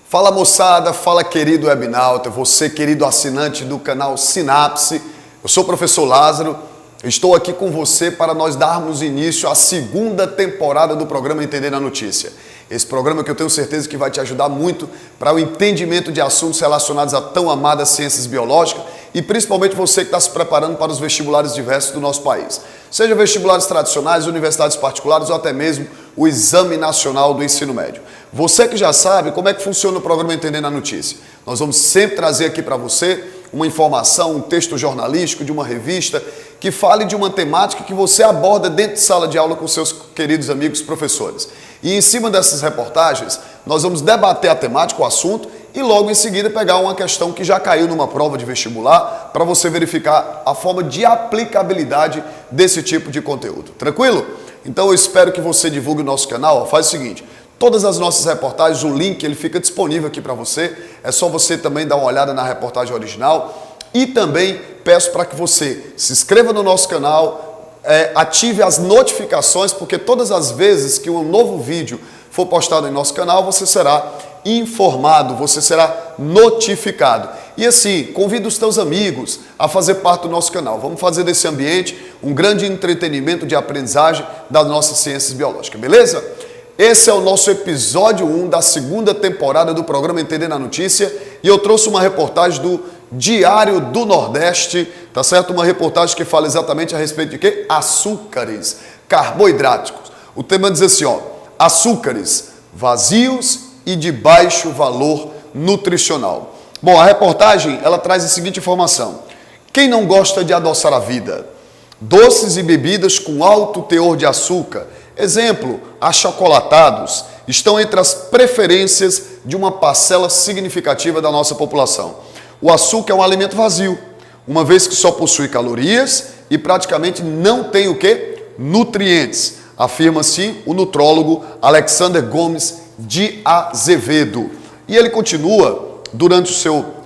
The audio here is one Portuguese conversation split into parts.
Fala moçada, fala querido webnauta, você querido assinante do canal Sinapse. Eu sou o professor Lázaro, estou aqui com você para nós darmos início à segunda temporada do programa Entendendo a Notícia. Esse programa que eu tenho certeza que vai te ajudar muito para o entendimento de assuntos relacionados à tão amada ciências biológicas e principalmente você que está se preparando para os vestibulares diversos do nosso país. Seja vestibulares tradicionais, universidades particulares ou até mesmo o Exame Nacional do Ensino Médio. Você que já sabe como é que funciona o programa Entendendo a Notícia. Nós vamos sempre trazer aqui para você uma informação, um texto jornalístico de uma revista que fale de uma temática que você aborda dentro de sala de aula com seus queridos amigos professores. E em cima dessas reportagens, nós vamos debater a temática, o assunto, e logo em seguida pegar uma questão que já caiu numa prova de vestibular para você verificar a forma de aplicabilidade desse tipo de conteúdo. Tranquilo? Então eu espero que você divulgue o nosso canal. Faz o seguinte, todas as nossas reportagens, o link ele fica disponível aqui para você. É só você também dar uma olhada na reportagem original. E também peço para que você se inscreva no nosso canal, ative as notificações, porque todas as vezes que um novo vídeo for postado em nosso canal, você será informado, você será notificado. E assim, convida os teus amigos a fazer parte do nosso canal. Vamos fazer desse ambiente um grande entretenimento de aprendizagem das nossas ciências biológicas, beleza? Esse é o nosso episódio 1 da segunda temporada do programa Entendendo a Notícia e eu trouxe uma reportagem do Diário do Nordeste, tá certo? Uma reportagem que fala exatamente a respeito de quê? Açúcares, carboidratos. O tema diz assim, ó, açúcares vazios e de baixo valor nutricional. Bom, a reportagem, ela traz a seguinte informação. Quem não gosta de adoçar a vida? Doces e bebidas com alto teor de açúcar, exemplo, achocolatados, estão entre as preferências de uma parcela significativa da nossa população. O açúcar é um alimento vazio, uma vez que só possui calorias e praticamente não tem o quê? Nutrientes, afirma assim o nutrólogo Alexander Gomes de Azevedo. E ele continua, durante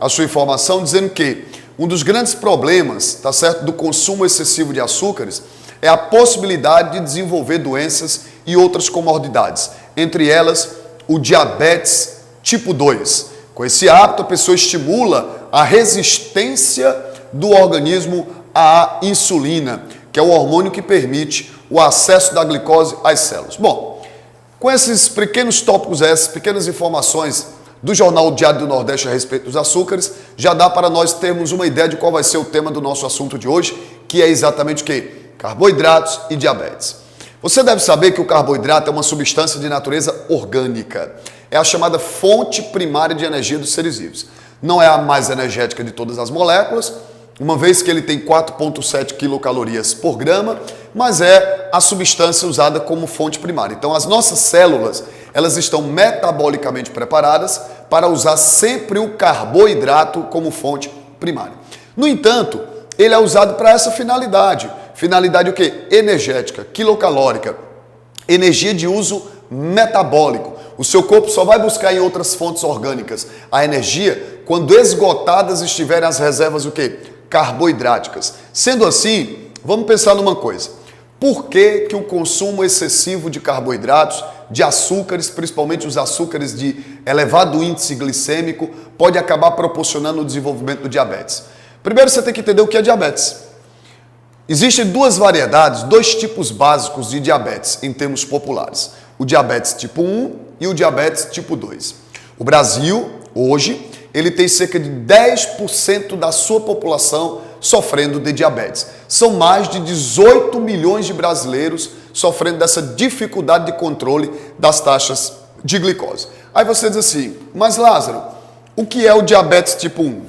a sua informação, dizendo que um dos grandes problemas, tá certo, do consumo excessivo de açúcares é a possibilidade de desenvolver doenças e outras comorbidades, entre elas o diabetes tipo 2. Com esse hábito, a pessoa estimula a resistência do organismo à insulina, que é o hormônio que permite o acesso da glicose às células. Bom, com esses pequenos tópicos, essas pequenas informações do Jornal Diário do Nordeste a respeito dos açúcares, já dá para nós termos uma ideia de qual vai ser o tema do nosso assunto de hoje, que é exatamente o quê? Carboidratos e diabetes. Você deve saber que o carboidrato é uma substância de natureza orgânica. É a chamada fonte primária de energia dos seres vivos. Não é a mais energética de todas as moléculas, uma vez que ele tem 4,7 quilocalorias por grama, mas é a substância usada como fonte primária. Então, as nossas células, elas estão metabolicamente preparadas para usar sempre o carboidrato como fonte primária. No entanto, ele é usado para essa finalidade. Finalidade o quê? Energética, quilocalórica, energia de uso metabólico. O seu corpo só vai buscar em outras fontes orgânicas a energia quando esgotadas estiverem as reservas o quê? Carboidráticas. Sendo assim, vamos pensar numa coisa. Por que o consumo excessivo de carboidratos, de açúcares, principalmente os açúcares de elevado índice glicêmico, pode acabar proporcionando o desenvolvimento do diabetes? Primeiro você tem que entender o que é diabetes. Existem duas variedades, dois tipos básicos de diabetes em termos populares. O diabetes tipo 1 e o diabetes tipo 2. O Brasil, hoje, ele tem cerca de 10% da sua população sofrendo de diabetes. São mais de 18 milhões de brasileiros sofrendo dessa dificuldade de controle das taxas de glicose. Aí você diz assim, mas Lázaro, o que é o diabetes tipo 1?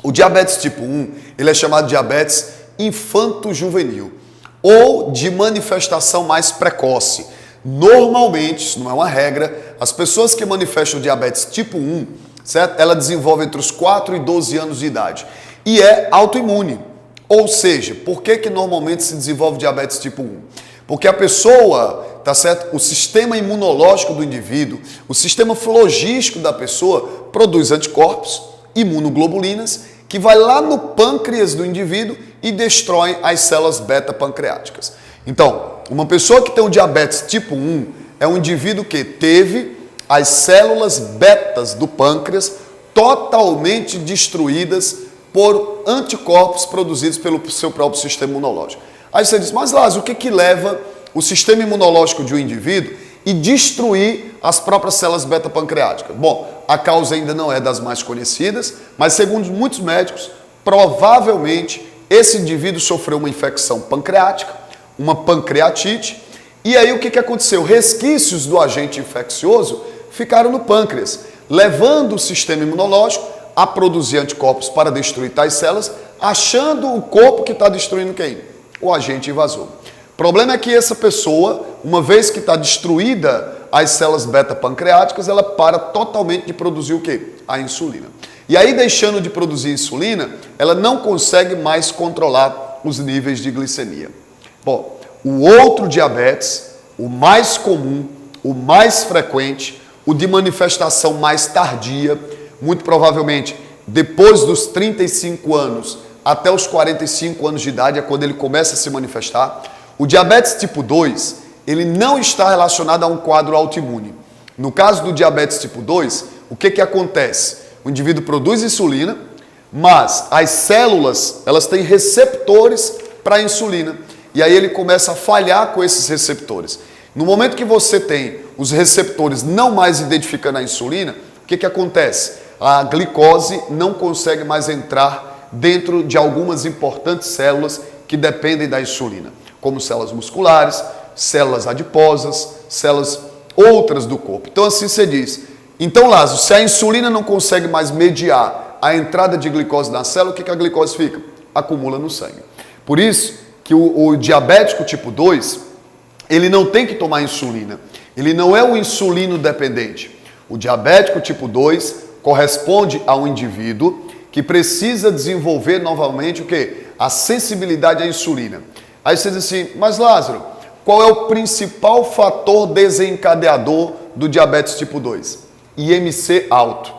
O diabetes tipo 1, ele é chamado de diabetes infanto-juvenil ou de manifestação mais precoce. Normalmente, isso não é uma regra, as pessoas que manifestam diabetes tipo 1, certo? Ela desenvolve entre os 4 e 12 anos de idade e é autoimune. Ou seja, por que normalmente se desenvolve diabetes tipo 1? Porque a pessoa, tá certo? O sistema imunológico do indivíduo, o sistema flogístico da pessoa produz anticorpos, imunoglobulinas, que vai lá no pâncreas do indivíduo e destroem as células beta-pancreáticas. Então, uma pessoa que tem o diabetes tipo 1 é um indivíduo que teve as células betas do pâncreas totalmente destruídas por anticorpos produzidos pelo seu próprio sistema imunológico. Aí você diz, mas Lázaro, o que leva o sistema imunológico de um indivíduo e destruir as próprias células beta-pancreáticas? Bom, a causa ainda não é das mais conhecidas, mas segundo muitos médicos, provavelmente esse indivíduo sofreu uma infecção pancreática, uma pancreatite, e aí o que aconteceu? Resquícios do agente infeccioso ficaram no pâncreas, levando o sistema imunológico a produzir anticorpos para destruir tais células, achando o corpo que está destruindo quem? O agente invasor. O problema é que essa pessoa, uma vez que está destruída as células beta-pancreáticas, ela para totalmente de produzir o quê? A insulina. E aí, deixando de produzir insulina, ela não consegue mais controlar os níveis de glicemia. Bom, o outro diabetes, o mais comum, o mais frequente, o de manifestação mais tardia, muito provavelmente depois dos 35 anos até os 45 anos de idade, é quando ele começa a se manifestar. O diabetes tipo 2, ele não está relacionado a um quadro autoimune. No caso do diabetes tipo 2, o que acontece? O indivíduo produz insulina, mas as células, elas têm receptores para a insulina. E aí ele começa a falhar com esses receptores. No momento que você tem os receptores não mais identificando a insulina, o que acontece? A glicose não consegue mais entrar dentro de algumas importantes células que dependem da insulina, como células musculares, células adiposas, células outras do corpo. Então assim você diz, então Lázaro, se a insulina não consegue mais mediar a entrada de glicose na célula, o que a glicose fica? Acumula no sangue. Por isso que o diabético tipo 2, ele não tem que tomar insulina. Ele não é um insulino dependente. O diabético tipo 2 corresponde a um indivíduo que precisa desenvolver novamente o quê? A sensibilidade à insulina. Aí você diz assim, mas Lázaro, qual é o principal fator desencadeador do diabetes tipo 2? IMC alto,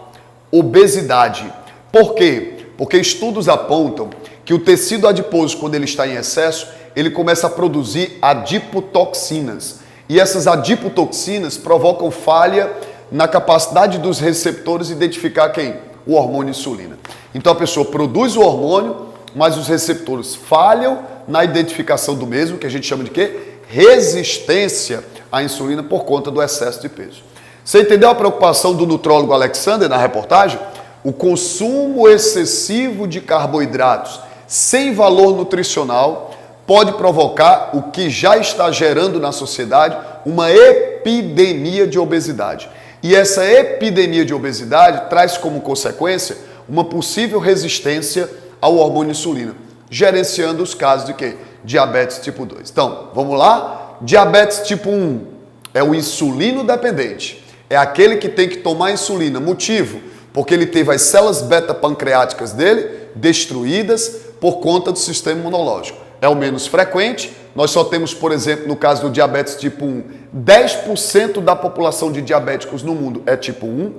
obesidade. Por quê? Porque estudos apontam que o tecido adiposo, quando ele está em excesso, ele começa a produzir adipotoxinas. E essas adipotoxinas provocam falha na capacidade dos receptores identificar quem? O hormônio insulina. Então a pessoa produz o hormônio, mas os receptores falham na identificação do mesmo, que a gente chama de quê? Resistência à insulina por conta do excesso de peso. Você entendeu a preocupação do nutrólogo Alexander na reportagem? O consumo excessivo de carboidratos sem valor nutricional pode provocar o que já está gerando na sociedade uma epidemia de obesidade. E essa epidemia de obesidade traz como consequência uma possível resistência ao hormônio insulina, gerenciando os casos de quê? Diabetes tipo 2. Então, vamos lá? Diabetes tipo 1 é o insulino dependente. É aquele que tem que tomar insulina. Motivo? Porque ele teve as células beta-pancreáticas dele destruídas por conta do sistema imunológico. É o menos frequente. Nós só temos, por exemplo, no caso do diabetes tipo 1, 10% da população de diabéticos no mundo é tipo 1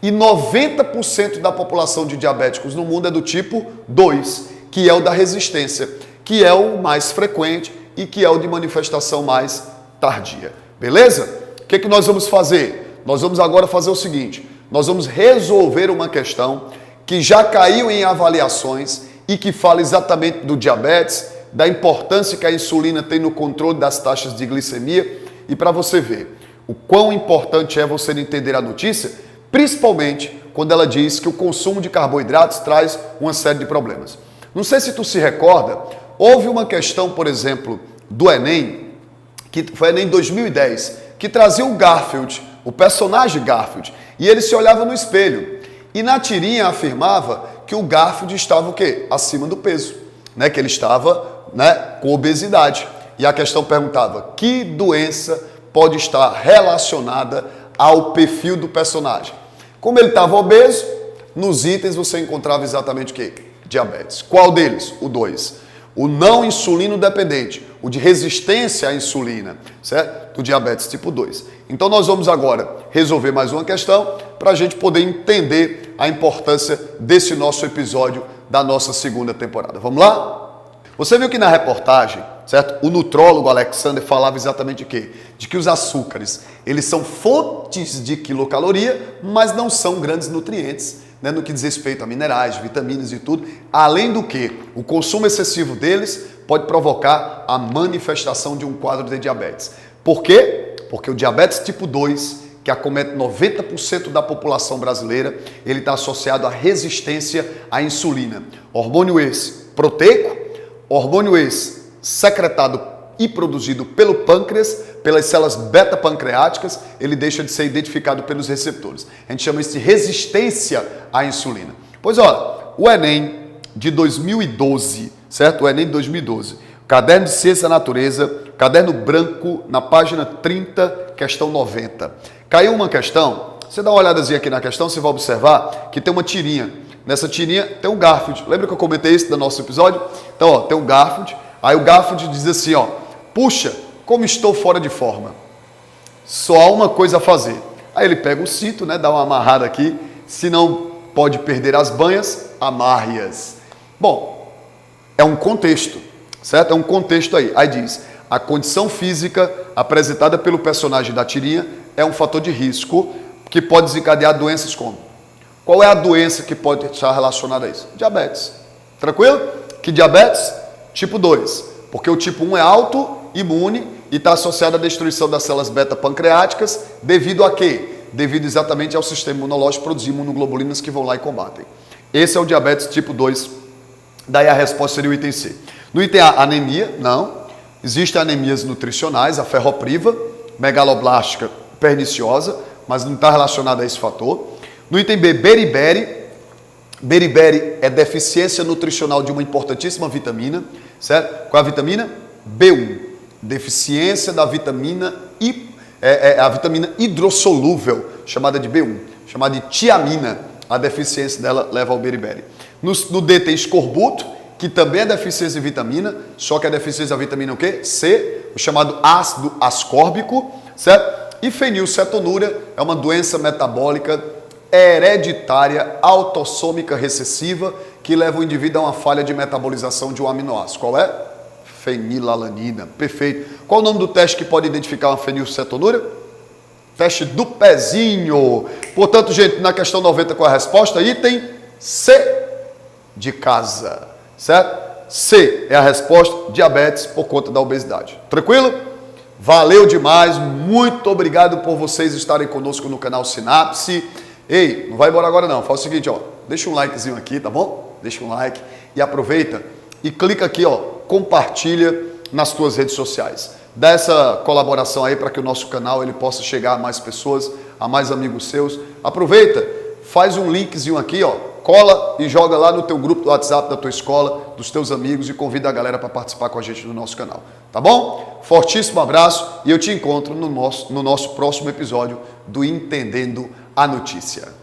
e 90% da população de diabéticos no mundo é do tipo 2, que é o da resistência, que é o mais frequente e que é o de manifestação mais tardia. Beleza? O que nós vamos fazer? Nós vamos agora fazer o seguinte, nós vamos resolver uma questão que já caiu em avaliações e que fala exatamente do diabetes, da importância que a insulina tem no controle das taxas de glicemia e para você ver o quão importante é você entender a notícia, principalmente quando ela diz que o consumo de carboidratos traz uma série de problemas. Não sei se tu se recorda, houve uma questão, por exemplo, do Enem, que foi Enem 2010, que trazia o Garfield, o personagem Garfield, e ele se olhava no espelho. E na tirinha afirmava que o Garfield estava o quê? Acima do peso, né? Que ele estava, né, com obesidade. E a questão perguntava, que doença pode estar relacionada ao perfil do personagem? Como ele estava obeso, nos itens você encontrava exatamente o quê? Diabetes. Qual deles? O 2. O não insulino dependente, o de resistência à insulina, certo? Do diabetes tipo 2. Então nós vamos agora resolver mais uma questão para a gente poder entender a importância desse nosso episódio da nossa segunda temporada. Vamos lá? Você viu que na reportagem, certo? O nutrólogo Alexander falava exatamente o quê? De que os açúcares, eles são fontes de quilocaloria, mas não são grandes nutrientes, né, no que diz respeito a minerais, vitaminas e tudo. Além do que, o consumo excessivo deles pode provocar a manifestação de um quadro de diabetes. Por quê? Porque o diabetes tipo 2, que acomete 90% da população brasileira, ele está associado à resistência à insulina. Hormônio esse proteico, hormônio esse secretado e produzido pelo pâncreas, pelas células beta-pancreáticas, ele deixa de ser identificado pelos receptores. A gente chama isso de resistência à insulina. Pois olha, o Enem de 2012, certo? O Enem de 2012, Caderno de Ciência da Natureza, caderno branco, na página 30, questão 90. Caiu uma questão, você dá uma olhadazinha aqui na questão, você vai observar que tem uma tirinha. Nessa tirinha tem um Garfield. Lembra que eu comentei isso no nosso episódio? Então, ó, tem um Garfield. Aí o Garfield diz assim, ó, puxa, como estou fora de forma. Só há uma coisa a fazer. Aí ele pega o cinto, né, dá uma amarrada aqui. Se não pode perder as banhas, amarre-as. Bom, é um contexto, certo? É um contexto aí. Aí diz, a condição física apresentada pelo personagem da tirinha é um fator de risco que pode desencadear doenças como? Qual é a doença que pode estar relacionada a isso? Diabetes. Tranquilo? Que diabetes? Tipo 2. Porque o tipo 1 é autoimune e está associado à destruição das células beta-pancreáticas devido a quê? Devido exatamente ao sistema imunológico produzir imunoglobulinas que vão lá e combatem. Esse é o diabetes tipo 2. Daí a resposta seria o item C. No item A, anemia? Não. Existem anemias nutricionais, a ferropriva, megaloblástica, perniciosa, mas não está relacionada a esse fator. No item B, beriberi. Beriberi é deficiência nutricional de uma importantíssima vitamina, certo? Qual é a vitamina? B1. Deficiência da vitamina a vitamina hidrossolúvel, chamada de B1, chamada de tiamina. A deficiência dela leva ao beriberi. No D tem escorbuto, que também é deficiência de vitamina, só que a deficiência da vitamina o quê? C, o chamado ácido ascórbico, certo? E fenilcetonúria é uma doença metabólica hereditária autossômica recessiva que leva o indivíduo a uma falha de metabolização de um aminoácido. Qual é? Fenilalanina. Perfeito. Qual o nome do teste que pode identificar uma fenilcetonúria? Teste do pezinho. Portanto, gente, na questão 90, qual é a resposta? Item C de casa. Certo? C é a resposta, diabetes por conta da obesidade. Tranquilo? Valeu demais. Muito obrigado por vocês estarem conosco no canal Sinapse. Ei, não vai embora agora não. Faz o seguinte, ó, deixa um likezinho aqui, tá bom? Deixa um like e aproveita e clica aqui, ó, compartilha nas tuas redes sociais. Dá essa colaboração aí para que o nosso canal ele possa chegar a mais pessoas, a mais amigos seus. Aproveita, faz um linkzinho aqui, ó, cola e joga lá no teu grupo do WhatsApp da tua escola, dos teus amigos e convida a galera para participar com a gente no nosso canal. Tá bom? Fortíssimo abraço e eu te encontro no nosso próximo episódio do Entendendo a Notícia.